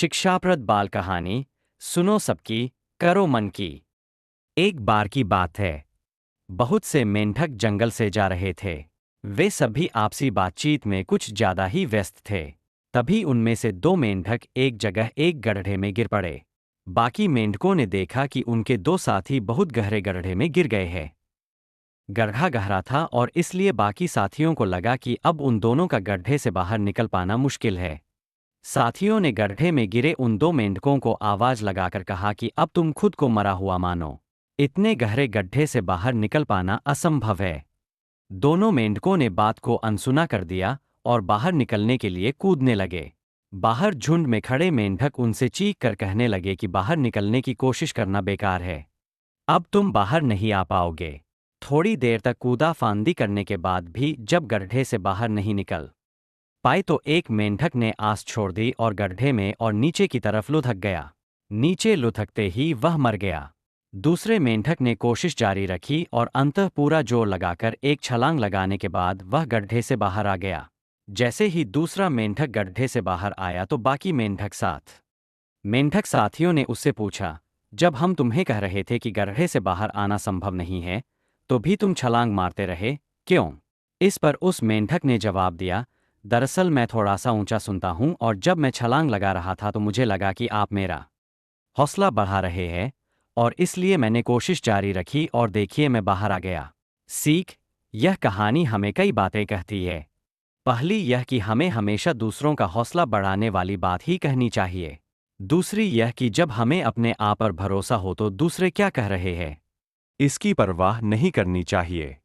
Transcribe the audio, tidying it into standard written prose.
शिक्षाप्रद बाल कहानी। सुनो सबकी, करो मन की। एक बार की बात है। बहुत से मेंढक जंगल से जा रहे थे। वे सभी आपसी बातचीत में कुछ ज्यादा ही व्यस्त थे। तभी उनमें से दो मेंढक एक जगह एक गड्ढे में गिर पड़े। बाकी मेंढकों ने देखा कि उनके दो साथी बहुत गहरे गड्ढे में गिर गए हैं। गड्ढा गहरा था और इसलिए बाकी साथियों को लगा कि अब उन दोनों का गड्ढे से बाहर निकल पाना मुश्किल है। साथियों ने गड्ढे में गिरे उन दो मेंढकों को आवाज लगाकर कहा कि अब तुम खुद को मरा हुआ मानो। इतने गहरे गड्ढे से बाहर निकल पाना असंभव है। दोनों मेंढकों ने बात को अनसुना कर दिया और बाहर निकलने के लिए कूदने लगे। बाहर झुंड में खड़े मेंढक उनसे चीख कर कहने लगे कि बाहर निकलने की कोशिश करना बेकार है। अब तुम बाहर नहीं आ पाओगे। थोड़ी देर तक कूदा फांदी करने के बाद भी जब गड्ढे से बाहर नहीं निकल पाए तो एक मेंढक ने आस छोड़ दी और गड्ढे में और नीचे की तरफ लुढ़क गया। नीचे लुढ़कते ही वह मर गया। दूसरे मेंढक ने कोशिश जारी रखी और अंततः पूरा जोर लगाकर एक छलांग लगाने के बाद वह गड्ढे से बाहर आ गया। जैसे ही दूसरा मेंढक गड्ढे से बाहर आया तो बाकी मेंढक साथियों ने उससे पूछा, जब हम तुम्हें कह रहे थे कि गड्ढे से बाहर आना संभव नहीं है, तो भी तुम छलांग मारते रहे, क्यों? इस पर उस मेंढक ने जवाब दिया, दरअसल मैं थोड़ा सा ऊंचा सुनता हूं और जब मैं छलांग लगा रहा था तो मुझे लगा कि आप मेरा हौसला बढ़ा रहे हैं और इसलिए मैंने कोशिश जारी रखी और देखिए मैं बाहर आ गया। सीख, यह कहानी हमें कई बातें कहती है। पहली यह कि हमें हमेशा दूसरों का हौसला बढ़ाने वाली बात ही कहनी चाहिए। दूसरी यह कि जब हमें अपने आप पर भरोसा हो तो दूसरे क्या कह रहे हैं, इसकी परवाह नहीं करनी चाहिए।